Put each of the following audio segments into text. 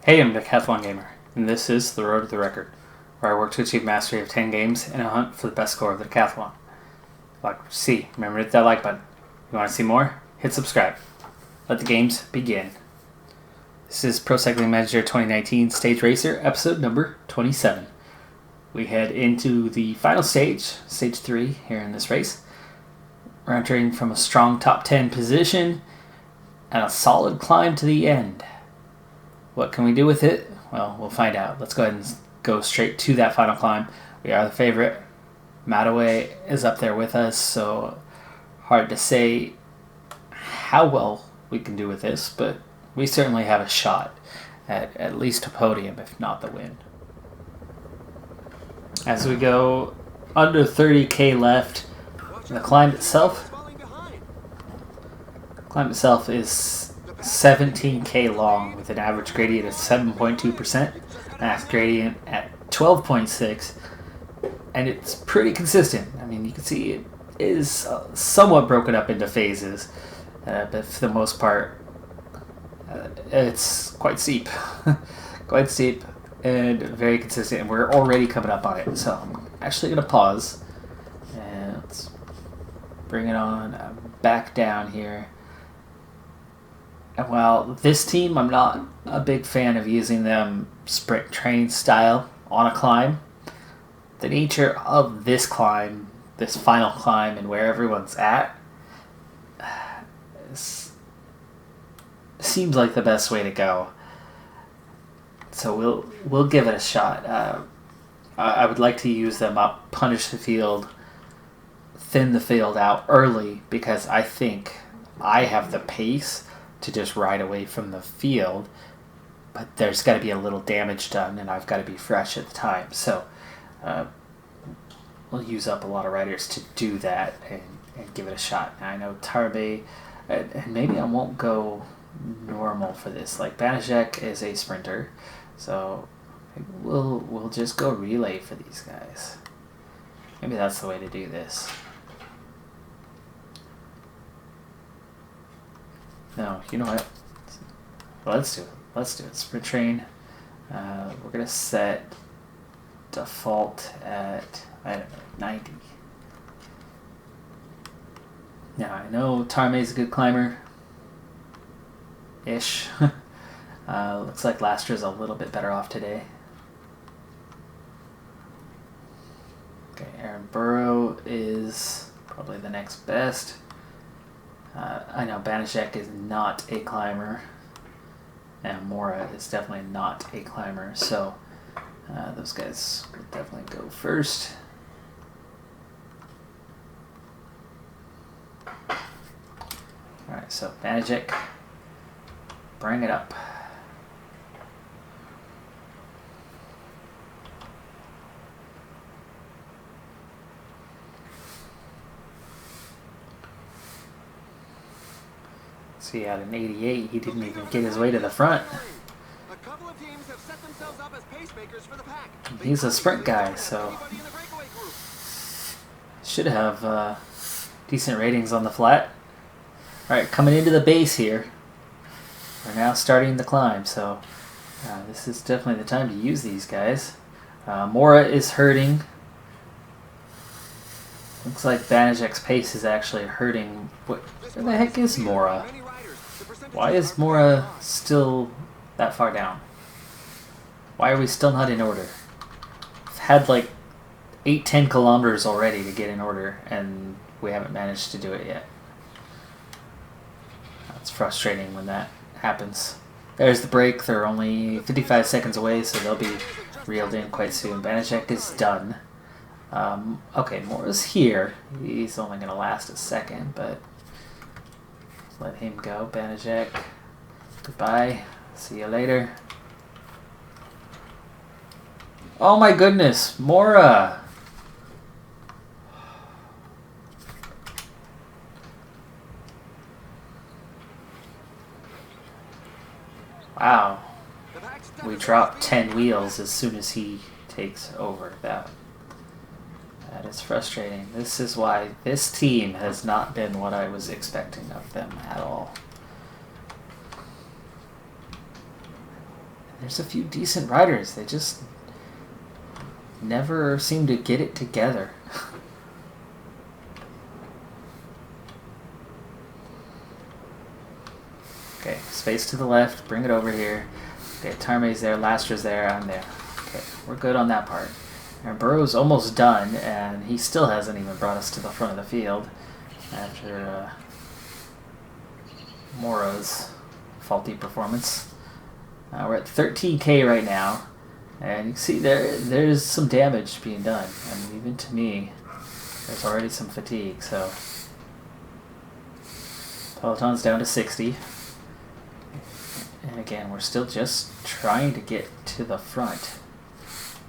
Hey, I'm Decathlon Gamer, and this is The Road to the Record, where I work to achieve mastery of 10 games in a hunt for the best score of the Decathlon. Remember to hit that like button. If you want to see more? Hit subscribe. Let the games begin. This is Pro Cycling Manager 2019 Stage Racer, episode number 27. We head into the final stage, stage 3, here in this race. We're entering from a strong top 10 position and a solid climb to the end. What can we do with it? Well, we'll find out. Let's go ahead and go straight to that final climb. We are the favorite. Mataway is up there with us, so hard to say how well we can do with this, but we certainly have a shot at least a podium, if not the win. As we go under 30k left, the climb itself is 17k long with an average gradient of 7.2%, max gradient at 12.6, and it's pretty consistent. I mean, you can see it is somewhat broken up into phases, but for the most part, it's quite steep. Quite steep and very consistent, and we're already coming up on it. So I'm actually going to pause, and let's bring it on back down here. And while this team, I'm not a big fan of using them sprint train style on a climb, the nature of this climb, this final climb, and where everyone's at, seems like the best way to go. So we'll give it a shot. I would like to use them up, punish the field, thin the field out early, because I think I have the pace to just ride away from the field, but there's got to be a little damage done, and I've got to be fresh at the time. So we'll use up a lot of riders to do that and give it a shot. Now, I know Tarbe, and maybe I won't go normal for this. Like, Banaszek is a sprinter, so we'll just go relay for these guys. Maybe that's the way to do this. No, you know what? Let's do it. Let's do it. Sprint train. We're going to set default at, I don't know, 90. Now, I know Tarme's a good climber. Ish. Looks like Lastra's a little bit better off today. Okay, Aaron Burrow is probably the next best. I know Banaszek is not a climber, and Mora is definitely not a climber, so those guys will definitely go first. Alright, so Banaszek, bring it up. See, at an 88, he didn't even get his way to the front. He's a sprint guy, so should have decent ratings on the flat. Alright, coming into the base here. We're now starting the climb, so this is definitely the time to use these guys. Mora is hurting. Looks like Banaszek's pace is actually hurting. Where the heck is Mora? Why is Mora still that far down? Why are we still not in order? I've had like 8-10 kilometers already to get in order, and we haven't managed to do it yet. That's frustrating when that happens. There's the break. They're only 55 seconds away, so they'll be reeled in quite soon. Banaszek is done. Okay, Mora's here. He's only going to last a second, but let him go. Banaszek, goodbye. See you later. Oh my goodness, Mora! Wow. We dropped 10 wheels as soon as he takes over. That is frustrating. This is why this team has not been what I was expecting of them at all. There's a few decent riders. They just never seem to get it together. Okay, space to the left. Bring it over here. Okay, Tarme's there. Lastra's there. I'm there. Okay, we're good on that part. And Burrow's almost done, and he still hasn't even brought us to the front of the field after Mora's faulty performance. We're at 13k right now, and you can see there's some damage being done. And even to me, there's already some fatigue. So Peloton's down to 60. And again, we're still just trying to get to the front.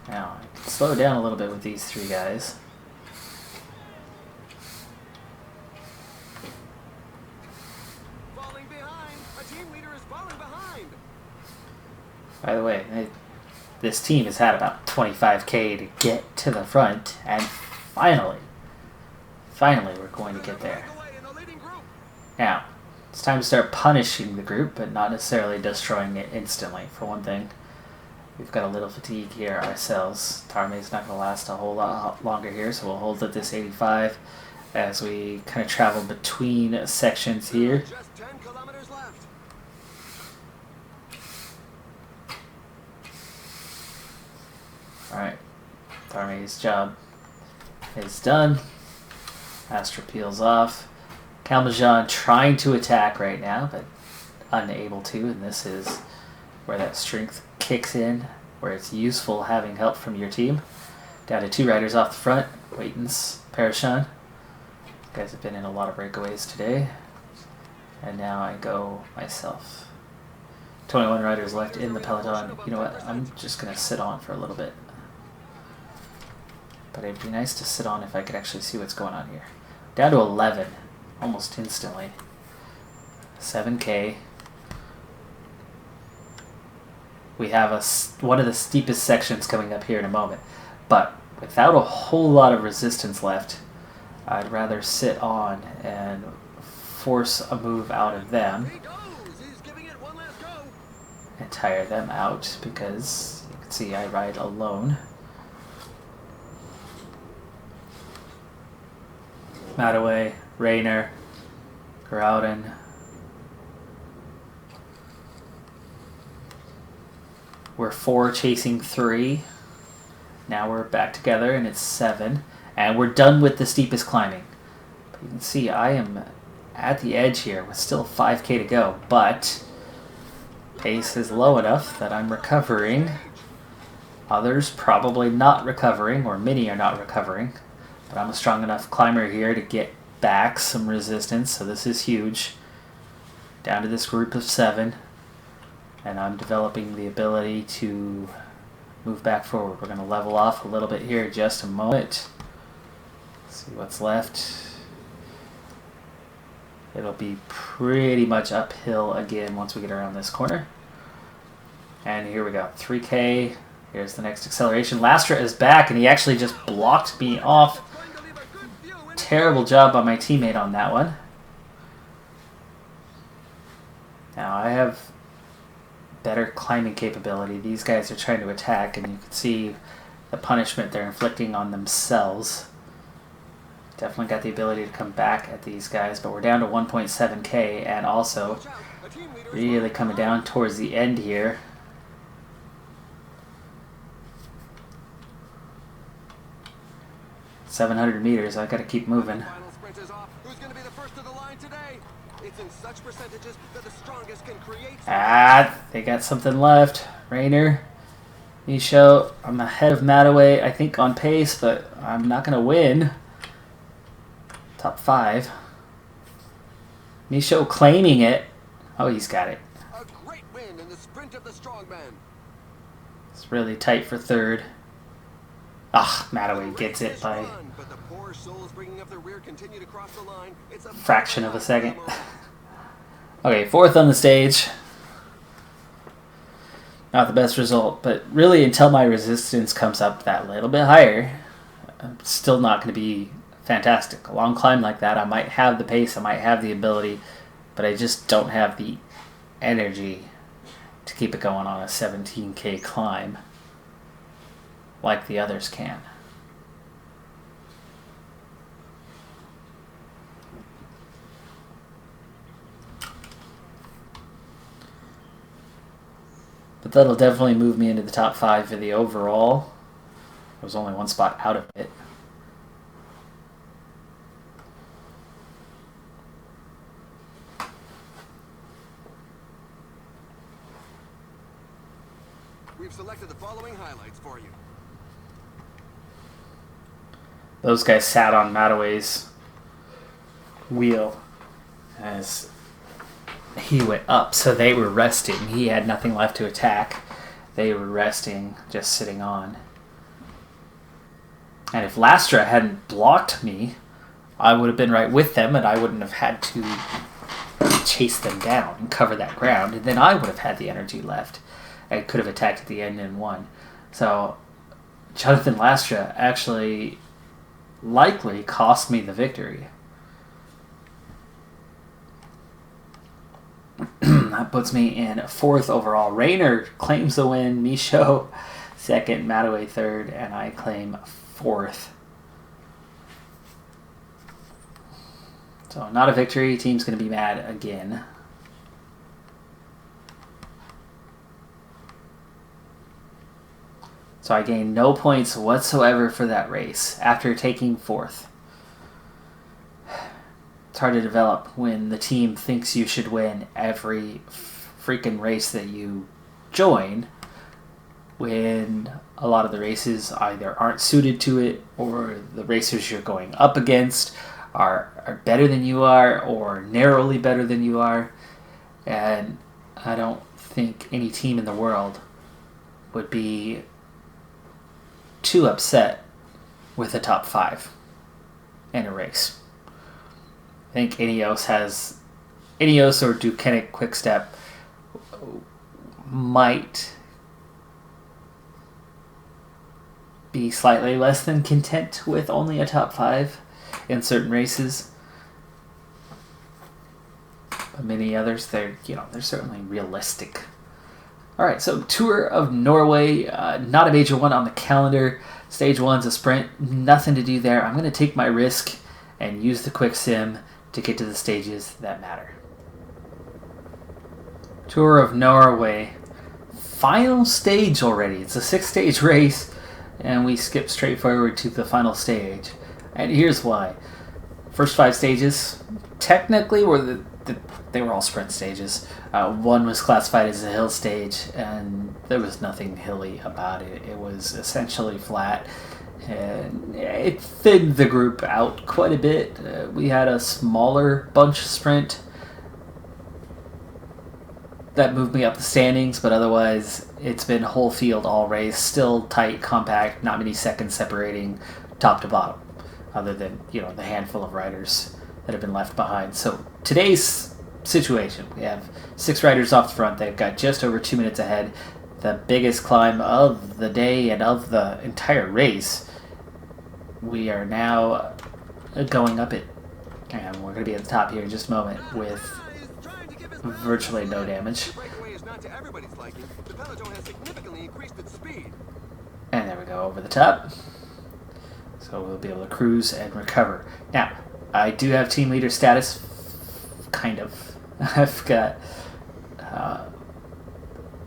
Now, I can slow down a little bit with these three guys. Falling behind. A team leader is falling behind. By the way, this team has had about 25k to get to the front, and finally we're going to get there. Now, it's time to start punishing the group, but not necessarily destroying it instantly. For one thing, we've got a little fatigue here ourselves. Tarme's not going to last a whole lot longer here, so we'll hold at this 85 as we kind of travel between sections here. Just 10 kilometers left. Alright, Tarme's job is done. Astra peels off. Kalmajan trying to attack right now, but unable to, and this is where that strength kicks in, where it's useful having help from your team. Down to 2 riders off the front. Waitens, Parashan. Guys have been in a lot of breakaways today. And now I go myself. 21 riders left in the peloton. You know what? I'm just going to sit on for a little bit. But it'd be nice to sit on if I could actually see what's going on here. Down to 11. Almost instantly. 7k. We have one of the steepest sections coming up here in a moment. But without a whole lot of resistance left, I'd rather sit on and force a move out of them and tire them out, because you can see I ride alone. Mataway, Rayner, Groudon. We're 4 chasing 3. Now we're back together and it's 7. And we're done with the steepest climbing. But you can see I am at the edge here with still 5k to go. But pace is low enough that I'm recovering. Others probably not recovering, or many are not recovering. But I'm a strong enough climber here to get back some resistance, so this is huge. Down to this group of 7. And I'm developing the ability to move back forward. We're going to level off a little bit here in just a moment. See what's left. It'll be pretty much uphill again once we get around this corner. And here we go. 3k. Here's the next acceleration. Lastra is back, and he actually just blocked me off. Terrible job by my teammate on that one. Now I have better climbing capability. These guys are trying to attack, and you can see the punishment they're inflicting on themselves. Definitely got the ability to come back at these guys, but we're down to 1.7k, and also really coming down towards the end here. $700 meters. I got to keep moving. They got something left. Rayner, Micho. I'm ahead of Mataway, I think, on pace, but I'm not going to win. Top 5. Micho claiming it. Oh, he's got it. A great win in the sprint of the strongman. It's really tight for 3rd. Ah, Mataway gets it by a fraction of a second. Okay, 4th on the stage. Not the best result, but really until my resistance comes up that little bit higher, I'm still not going to be fantastic. A long climb like that, I might have the pace, I might have the ability, but I just don't have the energy to keep it going on a 17K climb like the others can. But that'll definitely move me into the top 5 for the overall. I was only one spot out of it. We've selected the following highlights for you. Those guys sat on Mataway's wheel as he went up, so they were resting. He had nothing left to attack. They were resting, just sitting on. And if Lastra hadn't blocked me, I would have been right with them, and I wouldn't have had to chase them down and cover that ground, and then I would have had the energy left. I could have attacked at the end and won. So Jonathan Lastra actually likely cost me the victory. That puts me in 4th overall. Rayner claims the win. Michaud 2nd. Mataway 3rd. And I claim 4th. So not a victory. Team's going to be mad again. So I gained no points whatsoever for that race after taking 4th. It's hard to develop when the team thinks you should win every freaking race that you join, when a lot of the races either aren't suited to it, or the racers you're going up against are better than you are, or narrowly better than you are. And I don't think any team in the world would be too upset with the top 5 in a race. I think Ineos or Ducanic Quickstep might be slightly less than content with only a top 5 in certain races. But many others, they're certainly realistic. Alright, so Tour of Norway, not a major one on the calendar. Stage 1's a sprint, nothing to do there. I'm going to take my risk and use the quick sim to get to the stages that matter. Tour of Norway, final stage already. It's a 6-stage race, and we skip straight forward to the final stage. And here's why. First 5 stages, technically, they were all sprint stages. One was classified as a hill stage, and there was nothing hilly about it. It was essentially flat, and it thinned the group out quite a bit. We had a smaller bunch sprint that moved me up the standings, but otherwise it's been whole field all race, still tight, compact, not many seconds separating top to bottom, other than the handful of riders that have been left behind. So today's situation, we have 6 riders off the front. They've got just over 2 minutes ahead. The biggest climb of the day and of the entire race. We are now going up it, and we're going to be at the top here in just a moment with virtually no damage. And there we go, over the top. So we'll be able to cruise and recover. Now, I do have team leader status, kind of. I've got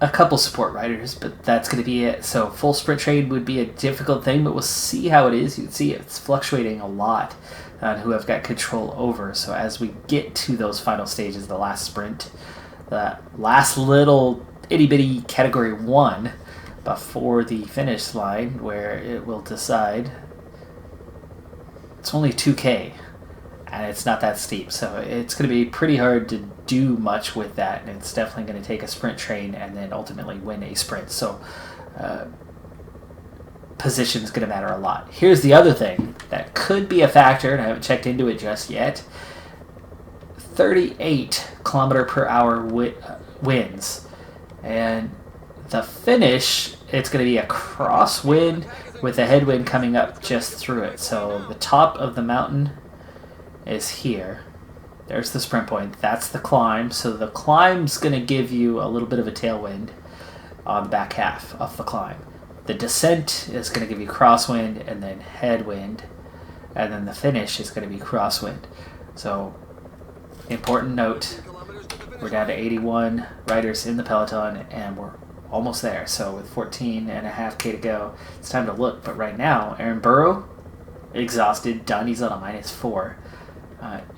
a couple support riders, but that's going to be it. So full sprint trade would be a difficult thing, but we'll see how it is. You can see it's fluctuating a lot on who I've got control over. So as we get to those final stages, the last sprint, the last little itty-bitty category 1 before the finish line, where it will decide, it's only 2K. And it's not that steep, so it's going to be pretty hard to do much with that, and it's definitely going to take a sprint train and then ultimately win a sprint. So position is going to matter a lot. Here's the other thing that could be a factor, and I haven't checked into it just yet. 38 kilometer per hour winds, and the finish, it's going to be a crosswind with a headwind coming up just through it. So the top of the mountain is here. There's the sprint point. That's the climb. So the climb's going to give you a little bit of a tailwind on the back half of the climb. The descent is going to give you crosswind and then headwind. And then the finish is going to be crosswind. So, important note, we're down to 81 riders in the peloton and we're almost there. So with 14.5K to go, it's time to look. But right now, Aaron Burrow, exhausted, done. He's on a -4.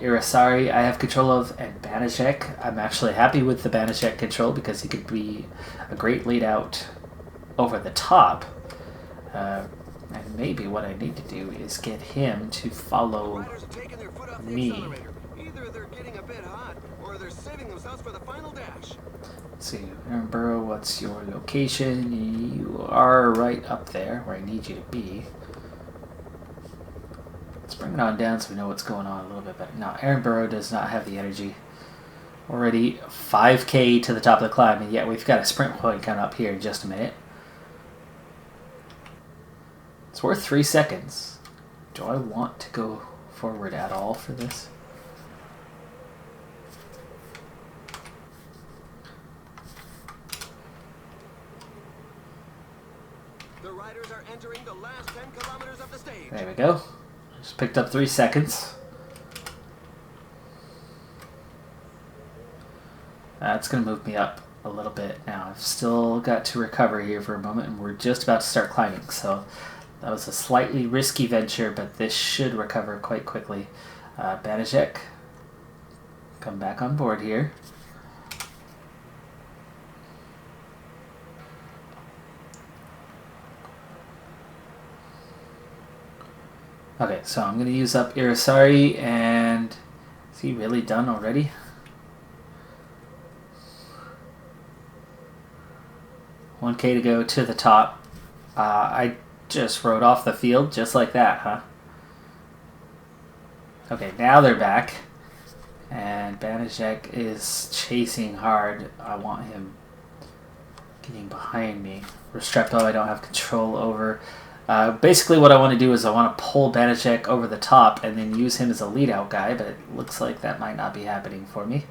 Irasari, I have control of, and Banachek. I'm actually happy with the Banachek control because he could be a great lead out over the top. And maybe what I need to do is get him to follow me. Either they're getting a bit hot, or they're saving themselves for the final dash. Let's see, Aaron Burrow, what's your location? You are right up there where I need you to be. Let's bring it on down so we know what's going on a little bit better. No, Aaron Burrow does not have the energy. Already 5K to the top of the climb, and yet we've got a sprint point coming up here in just a minute. It's worth 3 seconds. Do I want to go forward at all for this? The riders are entering the last 10 kilometers of the stage. There we go. Just picked up 3 seconds. That's going to move me up a little bit now. I've still got to recover here for a moment, and we're just about to start climbing. So that was a slightly risky venture, but this should recover quite quickly. Banachek, come back on board here. Okay, so I'm going to use up Irasari, and is he really done already? $1K to go to the top. I just rode off the field just like that, huh? Okay, now they're back, and Banachek is chasing hard. I want him getting behind me. Restrepo I don't have control over. Basically what I want to do is I want to pull Banachek over the top and then use him as a lead-out guy, but it looks like that might not be happening for me.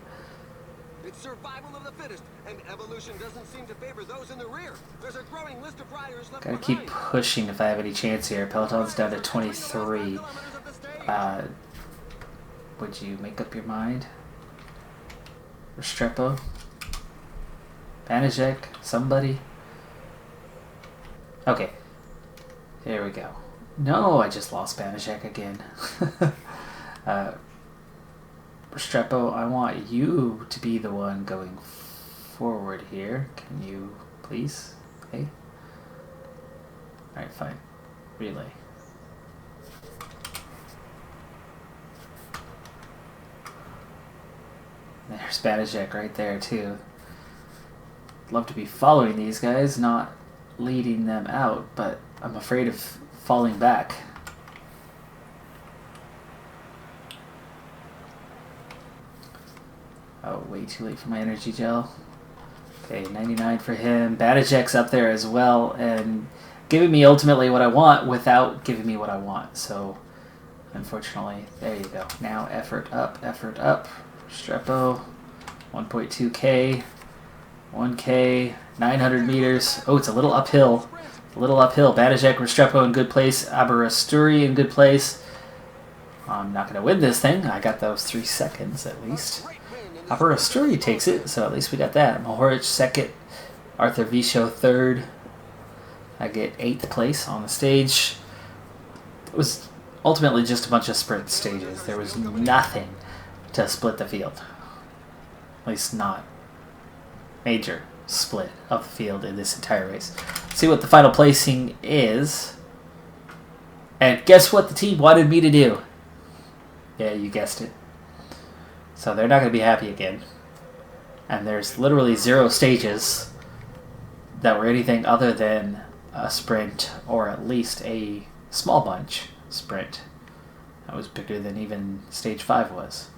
It's survival of the fittest, and evolution doesn't seem to favor those in the rear. There's a growing list of riders left Gotta behind. keep pushing if I have any chance here. Peloton's down to 23. Would you make up your mind? Restrepo? Banachek? Somebody? Okay. There we go. No, I just lost Banachek again. Restrepo, I want you to be the one going forward here. Can you please? Hey? Alright, fine. Relay. There's Banachek right there, too. Love to be following these guys, not leading them out, but I'm afraid of falling back. Oh, way too late for my energy gel. Okay, 99 for him. Banachek's up there as well, and giving me ultimately what I want without giving me what I want. So, unfortunately, there you go. Now effort up, effort up. Strepo, 1.2K, 1K, 900 meters. Oh, it's a little uphill. A little uphill. Banachek, Restrepo in good place. Aberasturi in good place. I'm not going to win this thing. I got those 3 seconds at least. Aberasturi takes it, so at least we got that. Mohoric second. Arthur Visho third. I get 8th place on the stage. It was ultimately just a bunch of sprint stages. There was nothing to split the field. At least not major split of the field in this entire race. Let's see what the final placing is. And guess what the team wanted me to do? Yeah, you guessed it. So they're not going to be happy again. And there's literally 0 stages that were anything other than a sprint, or at least a small bunch sprint. That was bigger than even stage 5 was.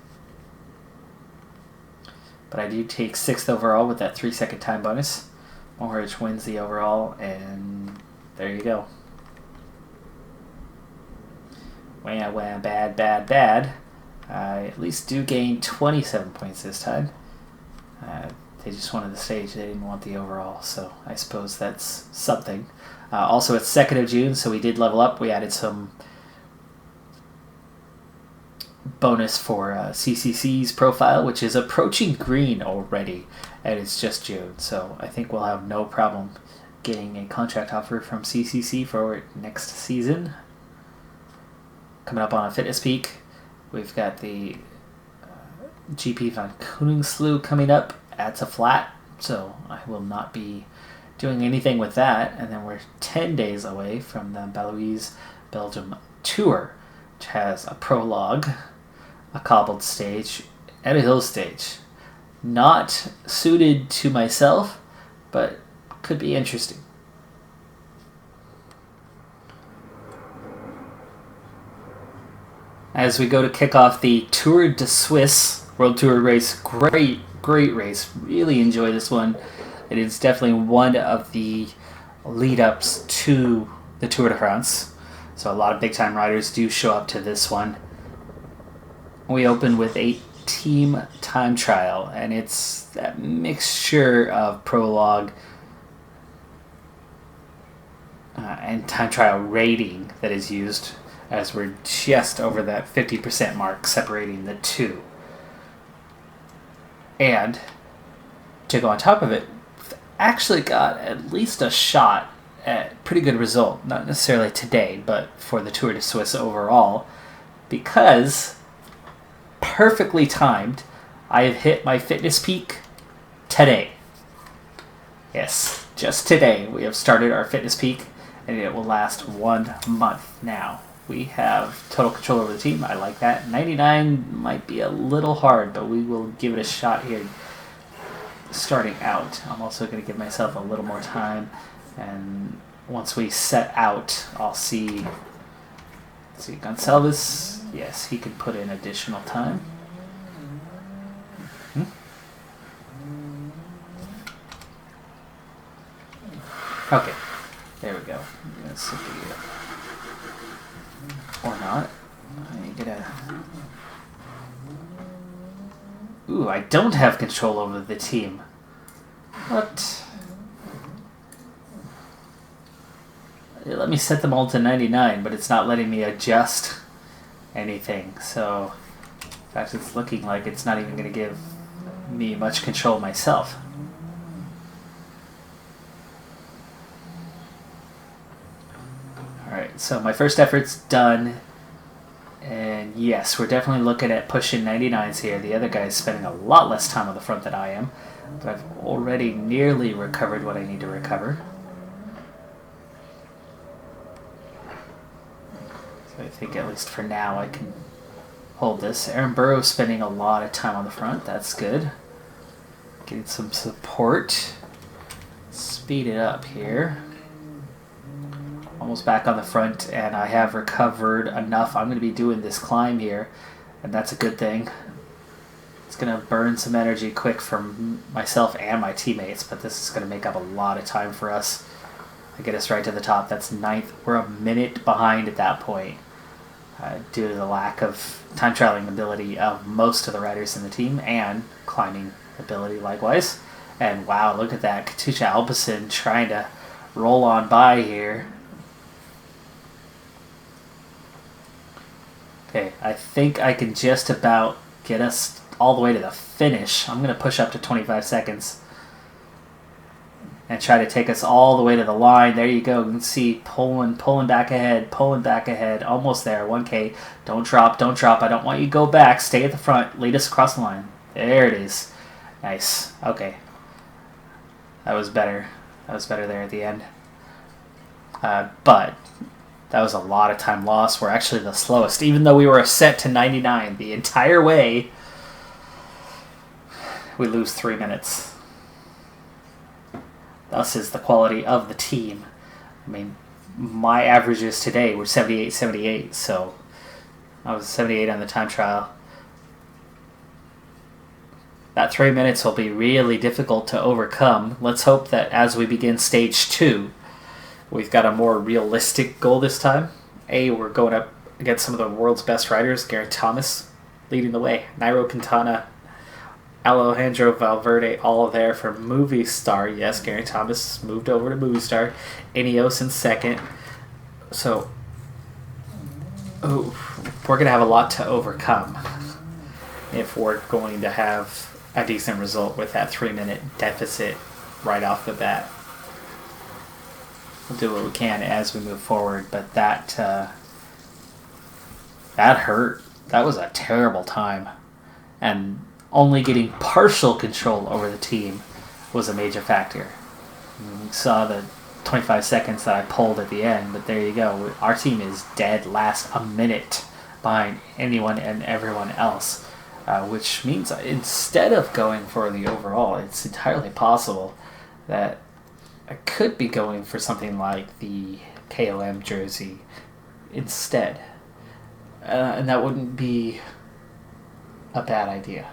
But I do take 6th overall with that 3-second time bonus. Mohoric wins the overall, and there you go. Wham, wham, bad, bad, bad. I at least do gain 27 points this time. They just wanted the stage, they didn't want the overall, so I suppose that's something. Also, it's 2nd of June, so we did level up. We added some bonus for CCC's profile, which is approaching green already, and it's just June, so I think we'll have no problem getting a contract offer from CCC for next season. Coming up on a fitness peak, we've got the GP Van Koningslu coming up. Adds a flat, so I will not be doing anything with that. And then we're 10 days away from the Baloise Belgium Tour, which has a prologue, a cobbled stage, and a hill stage. Not suited to myself, but could be interesting. As we go to kick off the Tour de Suisse World Tour race, great race. Really enjoy this one. It is definitely one of the lead-ups to the Tour de France. So a lot of big-time riders do show up to this one. We open with a team time trial, and it's that mixture of prologue and time trial rating that is used, as we're just over that 50% mark separating the two. And to go on top of it, actually got at least a shot at pretty good result. Not necessarily today, but for the Tour de Suisse overall, because perfectly timed, I have hit my fitness peak today. Yes, just today we have started our fitness peak, and it will last 1 month now. We have total control over the team. I like that. 99 might be a little hard, but we will give it a shot here starting out. I'm also going to give myself a little more time, and once we set out, I'll see Gonçalves. Yes, he can put in additional time. Okay, there we go. Let's see. Or not. I gotta... Ooh, I don't have control over the team. What? It let me set them all to 99, but it's not letting me adjust anything. So, in fact, it's looking like it's not even going to give me much control myself. Alright, so my first effort's done. And yes, we're definitely looking at pushing 99s here. The other guy's spending a lot less time on the front than I am. But I've already nearly recovered what I need to recover. So I think at least for now I can hold this. Aaron Burrow's spending a lot of time on the front. That's good. Getting some support. Speed it up here. Almost back on the front, and I have recovered enough. I'm going to be doing this climb here, and that's a good thing. It's going to burn some energy quick from myself and my teammates, but this is going to make up a lot of time for us to get us right to the top. That's 9th. We're a minute behind at that point due to the lack of time trialing ability of most of the riders in the team and climbing ability likewise. And wow, look at that. Katusha Alpecin trying to roll on by here. Okay, I think I can just about get us all the way to the finish. I'm going to push up to 25 seconds and try to take us all the way to the line. There you go. You can see pulling back ahead, almost there. 1K. Don't drop. I don't want you to go back. Stay at the front. Lead us across the line. There it is. Nice. Okay. That was better. There at the end. But that was a lot of time lost. We're actually the slowest. Even though we were set to 99 the entire way, we lose 3 minutes. Thus is the quality of the team. I mean, my averages today were 78, so I was 78 on the time trial. That 3 minutes will be really difficult to overcome. Let's hope that as we begin stage 2, we've got a more realistic goal this time. We're going up against some of the world's best riders. Geraint Thomas leading the way. Nairo Quintana, Alejandro Valverde, all there for Movistar. Yes, Geraint Thomas moved over to Movistar. Ineos in second. So, we're going to have a lot to overcome if we're going to have a decent result with that 3-minute deficit right off the bat. We'll do what we can as we move forward, but that hurt. That was a terrible time. And only getting partial control over the team was a major factor. We saw the 25 seconds that I pulled at the end, but there you go. Our team is dead last a minute behind anyone and everyone else, which means instead of going for the overall, it's entirely possible that I could be going for something like the KLM jersey instead. And that wouldn't be a bad idea.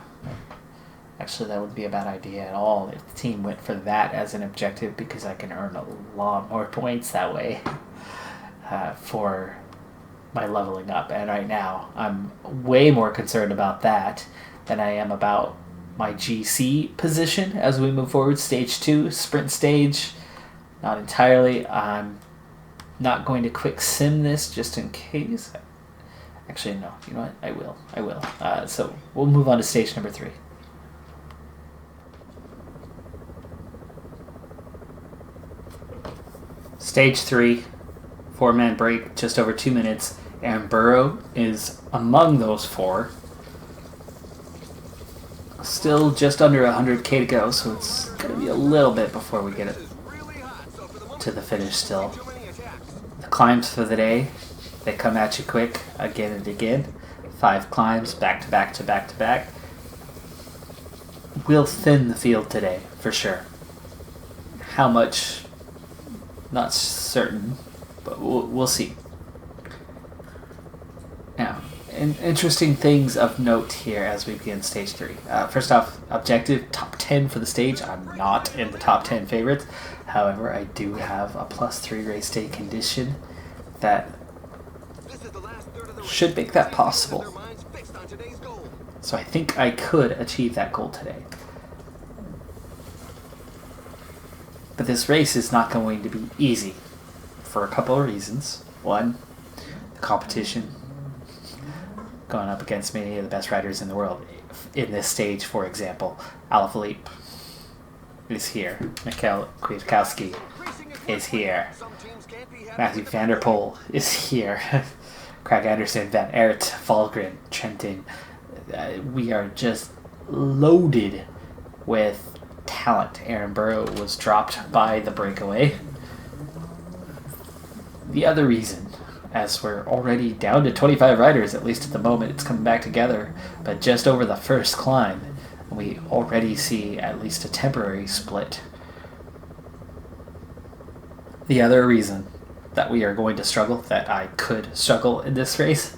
Actually, that wouldn't be a bad idea at all if the team went for that as an objective, because I can earn a lot more points that way for my leveling up. And right now, I'm way more concerned about that than I am about my GC position as we move forward. Stage 2, sprint stage. Not entirely. I'm not going to quick sim this just in case. Actually, no. You know what? I will. So we'll move on to stage number 3. Stage 3, 4-man break, just over 2 minutes. Aaron Burrow is among those 4. Still just under 100k to go, so it's going to be a little bit before we get it to the finish still. The climbs for the day, they come at you quick again and again. 5 climbs back to back to back to back. We'll thin the field today, for sure. How much? Not certain, but we'll see. Now, interesting things of note here as we begin stage 3. First off, objective, top 10 for the stage. I'm not in the top 10 favorites. However, I do have a +3 race day condition that should make that possible. So I think I could achieve that goal today. But this race is not going to be easy for a couple of reasons. One, the competition. Going up against many of the best riders in the world. In this stage, for example, Alaphilippe is here. Mikhail Kwiatkowski is here. Matthew van der Poel is here. Craig Anderson, Van Aert, Valgren, Trentin. We are just loaded with talent. Aaron Burrow was dropped by the breakaway. The other reason, as we're already down to 25 riders, at least at the moment, it's coming back together, but just over the first climb, we already see at least a temporary split. The other reason that we are going to struggle, that I could struggle in this race,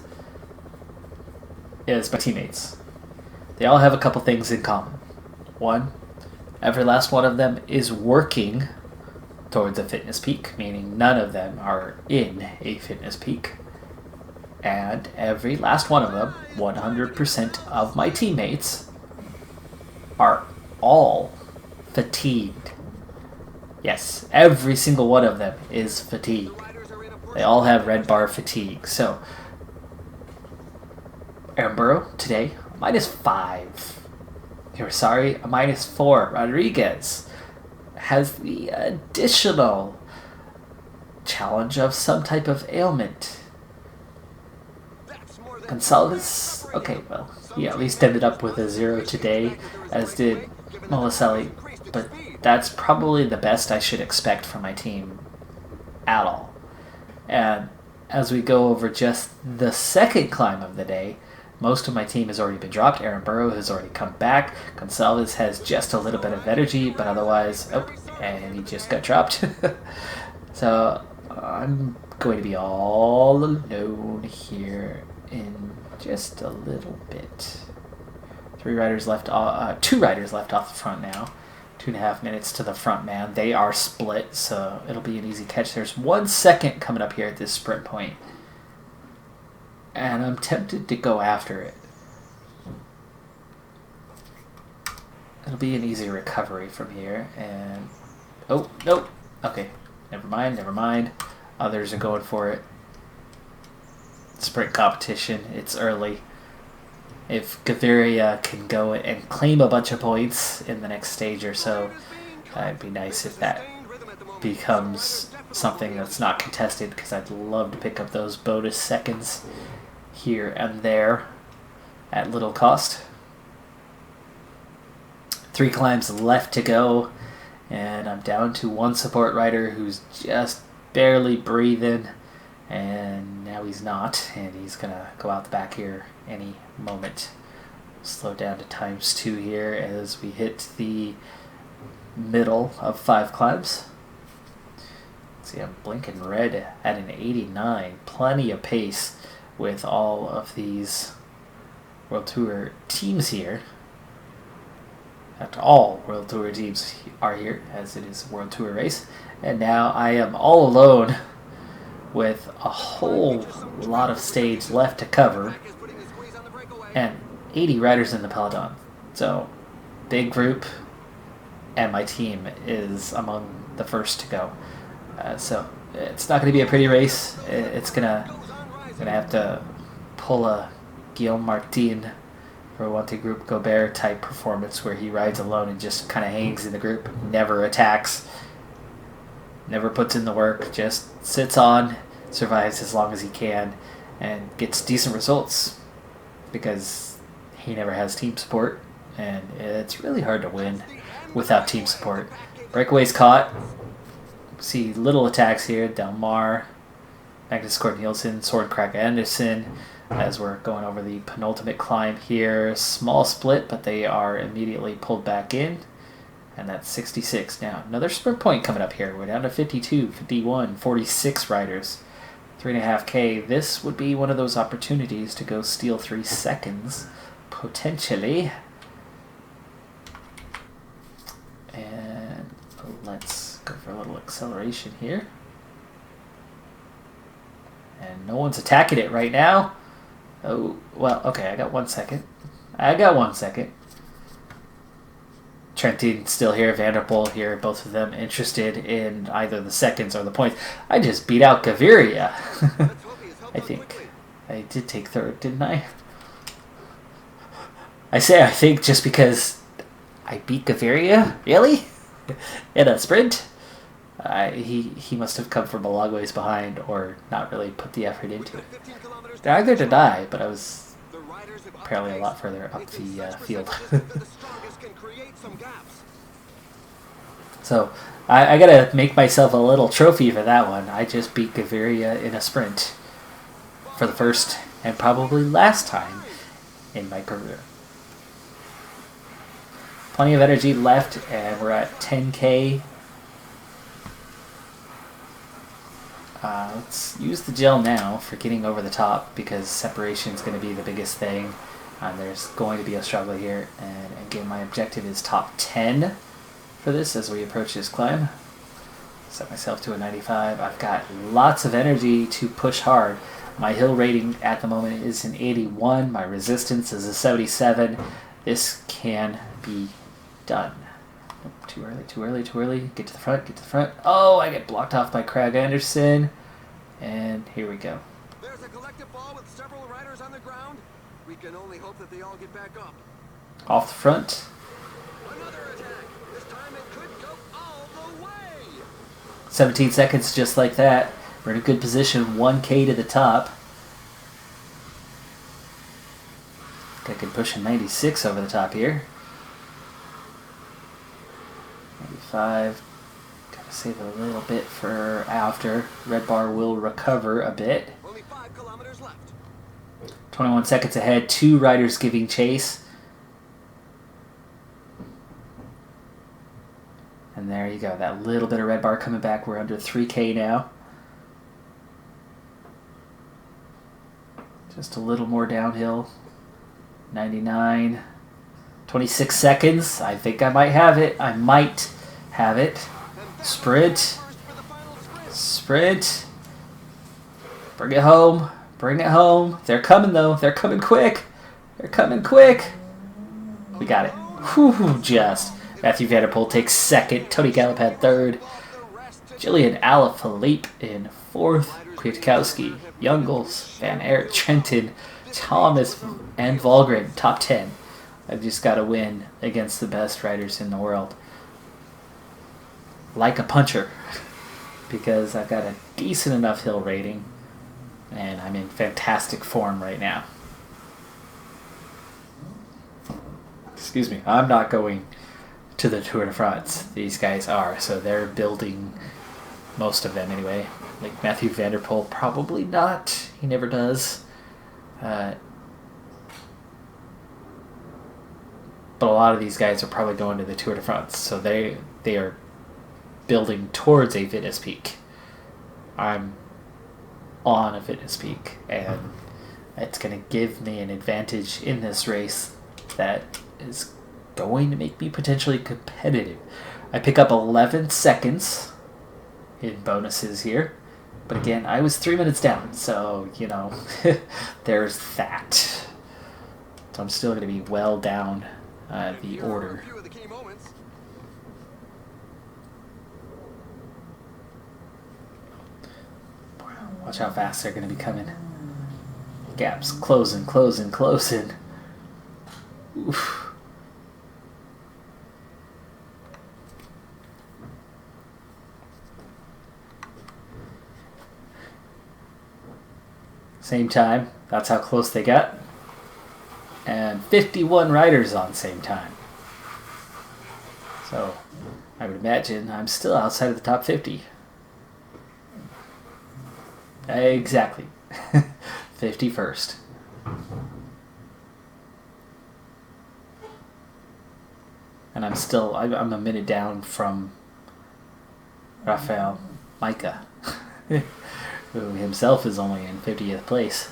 is my teammates. They all have a couple things in common. One, every last one of them is working towards a fitness peak, meaning none of them are in a fitness peak. And every last one of them, 100% of my teammates, are all fatigued. Yes, every single one of them is fatigued. They all have red bar fatigue. So, Aaron Burrow today, -5. Sorry, a -4. Rodriguez has the additional challenge of some type of ailment. Gonçalves, okay, well, he at least ended up with a 0 today, as did Moliselli, but that's probably the best I should expect from my team at all. And as we go over just the second climb of the day, most of my team has already been dropped. Aaron Burrow has already come back. Gonçalves has just a little bit of energy, but otherwise, and he just got dropped. So I'm going to be all alone here in just a little bit. 2 riders left off the front now. 2.5 minutes to the front man. They are split, so it'll be an easy catch. There's 1 second coming up here at this sprint point, and I'm tempted to go after it. It'll be an easy recovery from here. And oh, no. Okay, never mind, never mind. Others are going for it. Sprint competition. It's early. If Gaviria can go and claim a bunch of points in the next stage or so, it'd be nice if that becomes something that's not contested, because I'd love to pick up those bonus seconds here and there at little cost. 3 climbs left to go, and I'm down to 1 support rider who's just barely breathing, and now he's not, and he's gonna go out the back here any moment. Slow down to ×2 here as we hit the middle of 5 climbs. See, I'm blinking red at an 89. Plenty of pace with all of these World Tour teams here. After all World Tour teams are here, as it is a World Tour race. And now I am all alone with a whole lot of stage left to cover. And 80 riders in the peloton. So, big group. And my team is among the first to go. So it's not going to be a pretty race. It's gonna have to pull a Guillaume Martin or Wanty Group Gobert type performance where he rides alone and just kind of hangs in the group, never attacks, never puts in the work, just sits on, survives as long as he can, and gets decent results because he never has team support, and it's really hard to win without team support. Breakaway's caught. See little attacks here. Delmar, Magnus Kort Nielsen, Swordcrack Anderson, as we're going over the penultimate climb here. Small split, but they are immediately pulled back in. And that's 66 now. Another sprint point coming up here. We're down to 52, 51, 46 riders. 3.5K. This would be one of those opportunities to go steal 3 seconds, potentially. And let's go for a little acceleration here. And no one's attacking it right now. Oh, well, okay, I got 1 second. Trentin still here, Vanderpool here, both of them interested in either the seconds or the points. I just beat out Gaviria. I think I did take 3rd, didn't I? I say I think just because I beat Gaviria? Really? In a sprint? He must have come from a long ways behind or not really put the effort into it. Either did I, but I was apparently a lot further up the field. So I gotta make myself a little trophy for that one. I just beat Gaviria in a sprint for the first and probably last time in my career. Plenty of energy left, and we're at 10K. Let's use the gel now for getting over the top, because separation is going to be the biggest thing. There's going to be a struggle here, and again, my objective is top 10 for this as we approach this climb. Set myself to a 95. I've got lots of energy to push hard. My hill rating at the moment is an 81. My resistance is a 77. This can be done. Nope, too early. Get to the front. Oh, I get blocked off by Craig Anderson. And here we go. There's a collective fall with several riders on the ground. We can only hope that they all get back up. Off the front. Another attack. This time it could go all the way. 17 seconds just like that. We're in a good position. 1K to the top. I think I can push a 96 over the top here. 95. Gotta save a little bit for after. Red bar will recover a bit. Only 5 kilometers left. 21 seconds ahead. 2 riders giving chase. And there you go. That little bit of red bar coming back. We're under 3K now. Just a little more downhill. 99. 26 seconds. I think I might have it. Sprint. Bring it home. They're coming, though. They're coming quick. We got it. Whew, just. Matthew Vanderpool takes second. Tony Gallipan third. Jillian Alaphilippe in fourth. Kwiatkowski, Youngles, Van Aert, Trenton, Thomas, and Volgren, top 10. I've just got to win against the best riders in the world. Like a puncher. Because I've got a decent enough hill rating. And I'm in fantastic form right now. Excuse me. I'm not going to the Tour de France. These guys are. So they're building most of them anyway. Like Matthew Vanderpool, probably not. He never does. But a lot of these guys are probably going to the Tour de France. So they are building towards a fitness peak. I'm on a fitness peak. And it's going to give me an advantage in this race that is going to make me potentially competitive. I pick up 11 seconds in bonuses here. But again, I was 3 minutes down, so, there's that. So I'm still going to be well down the order. Watch how fast they're going to be coming. Gaps closing. Oof. Same time, that's how close they got. And 51 riders on same time. So, I would imagine I'm still outside of the top 50. Exactly. 51st. And I'm a minute down from Rafael Micah. Who himself is only in 50th place.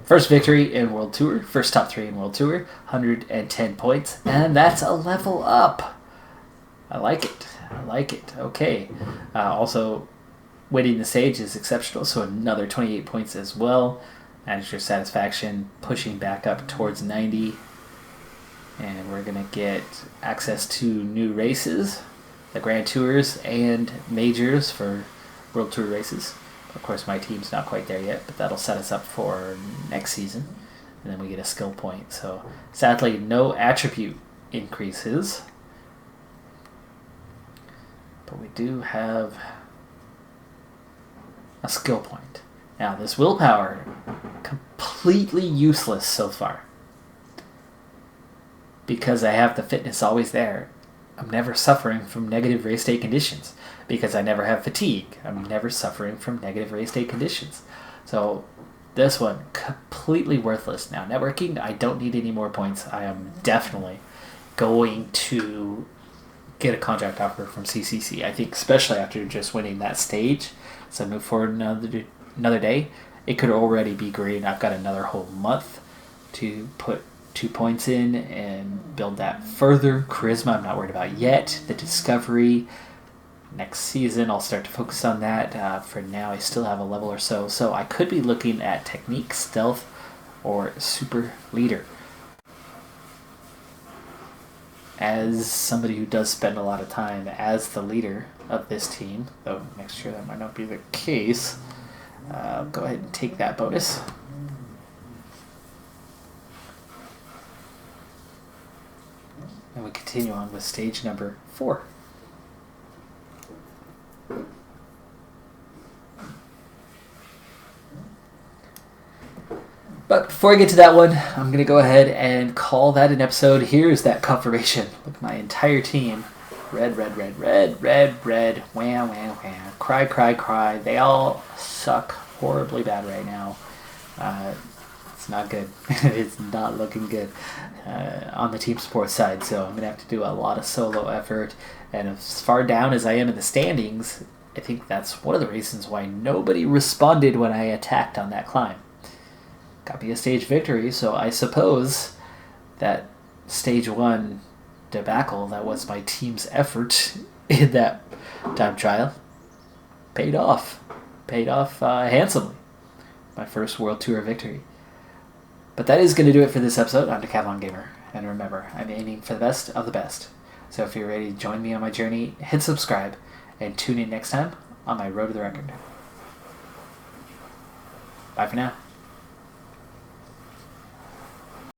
First victory in World Tour. First top 3 in World Tour. 110 points. And that's a level up. I like it. Okay. Also, winning the stage is exceptional. So another 28 points as well. Manager satisfaction pushing back up towards 90. And we're going to get access to new races, the Grand Tours and Majors for World Tour races. Of course, my team's not quite there yet, but that'll set us up for next season. And then we get a skill point. So, sadly, no attribute increases. But we do have a skill point. Now, this willpower, completely useless so far. Because I have the fitness always there. I'm never suffering from negative race day conditions. Because I never have fatigue. I'm never suffering from negative race day conditions. So this one, completely worthless. Now, networking, I don't need any more points. I am definitely going to get a contract offer from CCC. I think especially after just winning that stage. So move forward another day. It could already be green. I've got another whole month to put 2 points in and build that further. Charisma, I'm not worried about yet. The discovery, next season, I'll start to focus on that. For now, I still have a level or so. So I could be looking at technique, stealth, or super leader. As somebody who does spend a lot of time as the leader of this team, though next year that might not be the case, I'll go ahead and take that bonus. And we continue on with stage number 4. But before I get to that one, I'm going to go ahead and call that an episode. Here's that confirmation. Look, my entire team. Red, red, red, red, red, red, wham, wham, wham. Cry, cry, cry. They all suck horribly bad right now. It's not good. It's not looking good on the team sports side. So I'm going to have to do a lot of solo effort. And as far down as I am in the standings, I think that's one of the reasons why nobody responded when I attacked on that climb. Got me a stage victory, so I suppose that stage 1 debacle, that was my team's effort in that time trial, paid off. Paid off handsomely. My first World Tour victory. But that is going to do it for this episode on Decathlon Gamer. And remember, I'm aiming for the best of the best. So if you're ready to join me on my journey, hit subscribe and tune in next time on my Road to the Record. Bye for now.